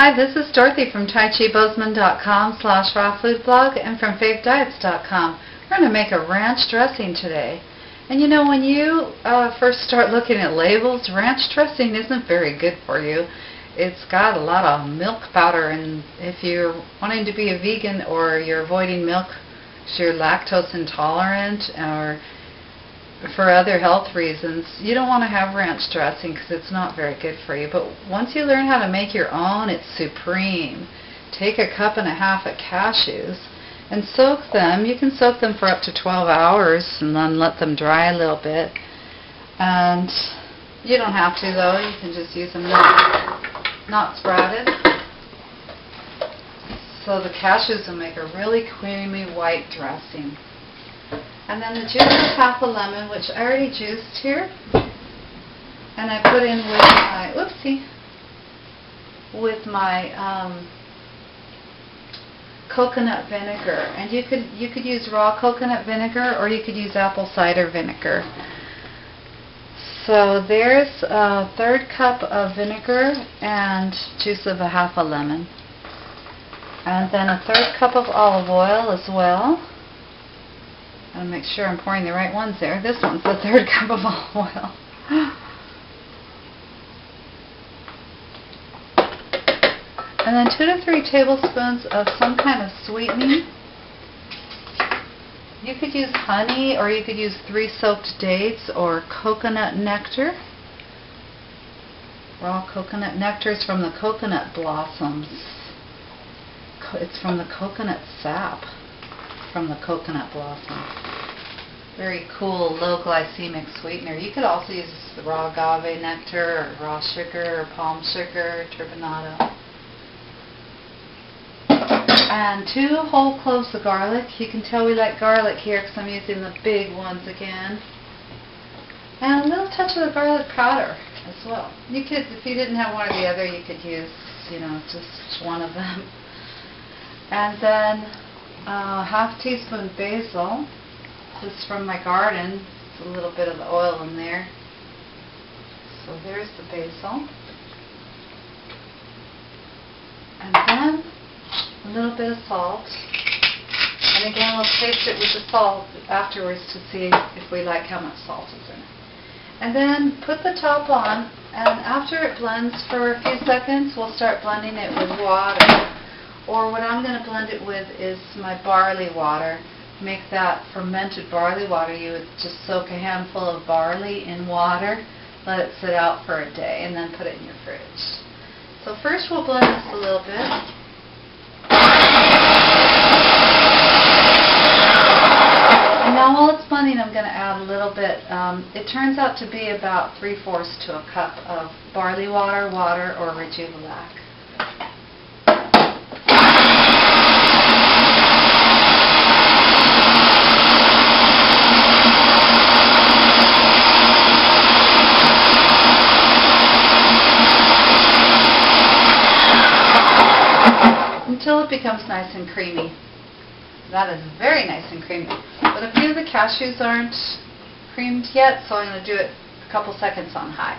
Hi, this is Dorothy from TaiChiBozeman.com/rawfoodblog and from FaveDiets.com. We're going to make a ranch dressing today. And you know, when you first start looking at labels, ranch dressing isn't very good for you. It's got a lot of milk powder, and if you're wanting to be a vegan or you're avoiding milk because you're lactose intolerant or for other health reasons, you don't want to have ranch dressing because it's not very good for you. But once you learn how to make your own, it's supreme. Take 1.5 cups of cashews and soak them. You can soak them for up to 12 hours and then let them dry a little bit. And you don't have to, though. You can just use them not sprouted. So the cashews will make a really creamy white dressing. And then the juice of half a lemon, which I already juiced here, and I put in with my coconut vinegar. And you could use raw coconut vinegar, or you could use apple cider vinegar. So there's 1/3 cup of vinegar and juice of half a lemon, and then 1/3 cup of olive oil as well. I'll make sure I'm pouring the right ones there. This one's 1/3 cup of olive oil. And then 2 to 3 tablespoons of some kind of sweetening. You could use honey, or you could use 3 soaked dates or coconut nectar. Raw coconut nectar is from the coconut blossoms. It's from the coconut sap from the coconut blossom. Very cool, low glycemic sweetener. You could also use the raw agave nectar, or raw sugar, or palm sugar, turbinado. And 2 whole cloves of garlic. You can tell we like garlic here because I'm using the big ones again. And a little touch of the garlic powder as well. You could, if you didn't have one or the other, you could use, just one of them. And then 1/2 teaspoon basil. This is from my garden. It's a little bit of the oil in there. So there's the basil. And then a little bit of salt. And again, we'll taste it with the salt afterwards to see if we like how much salt is in it. And then put the top on, and after it blends for a few seconds, we'll start blending it with water. Or what I'm going to blend it with is my barley water. Make that fermented barley water. You would just soak a handful of barley in water, let it sit out for a day, and then put it in your fridge. So first we'll blend this a little bit. And now while it's blending, I'm going to add a little bit. It turns out to be about 3/4 to a cup of barley water, or rejuvelac. Until it becomes nice and creamy. That is very nice and creamy. But a few of the cashews aren't creamed yet, so I'm going to do it a couple seconds on high.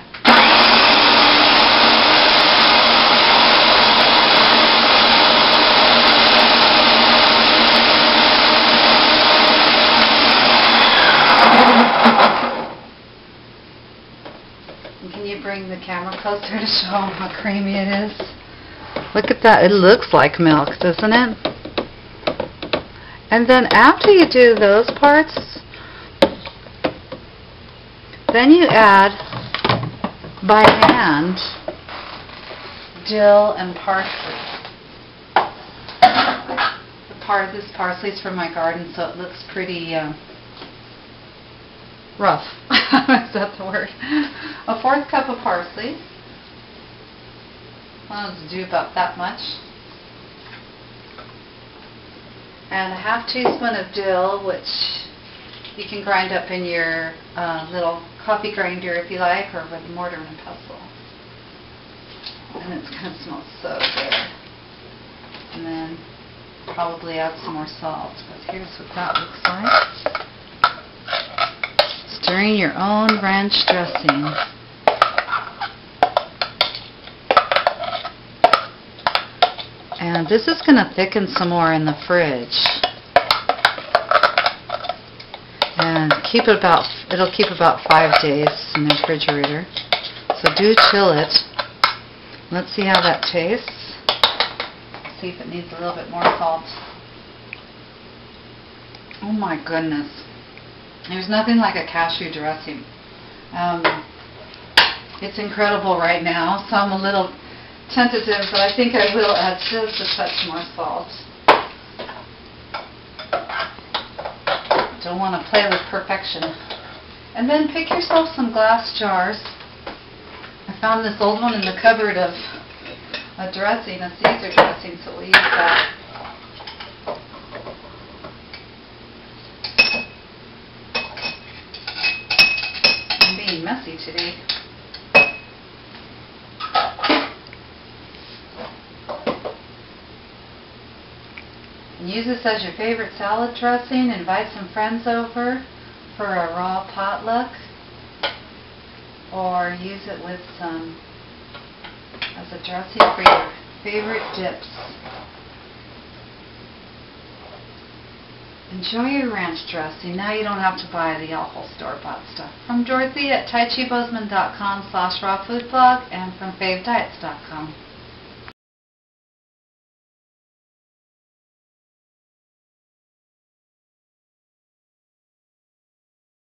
And can you bring the camera closer to show them how creamy it is? Look at that. It looks like milk, doesn't it? And then after you do those parts, then you add by hand dill and parsley. This parsley is from my garden, so it looks pretty rough. Is that the word? 1/4 cup of parsley. I'll just do about that much. And 1/2 teaspoon of dill, which you can grind up in your little coffee grinder if you like, or with a mortar and pestle. And it's going to smell so good. And then probably add some more salt. But here's what that looks like. Stirring your own ranch dressing. And this is going to thicken some more in the fridge. And it'll keep about 5 days in the refrigerator. So do chill it. Let's see how that tastes. See if it needs a little bit more salt. Oh my goodness. There's nothing like a cashew dressing. It's incredible right now, so I'm a little tentative, but I think I will add just a touch more salt. Don't want to play with perfection. And then pick yourself some glass jars. I found this old one in the cupboard of a dressing, a Caesar dressing, so we'll use that. I'm being messy today. And use this as your favorite salad dressing. Invite some friends over for a raw potluck, or use it with some as a dressing for your favorite dips. Enjoy your ranch dressing. Now you don't have to buy the awful store-bought stuff. From Dorothy at TaiChiBozeman.com/rawfoodblog and from favediets.com.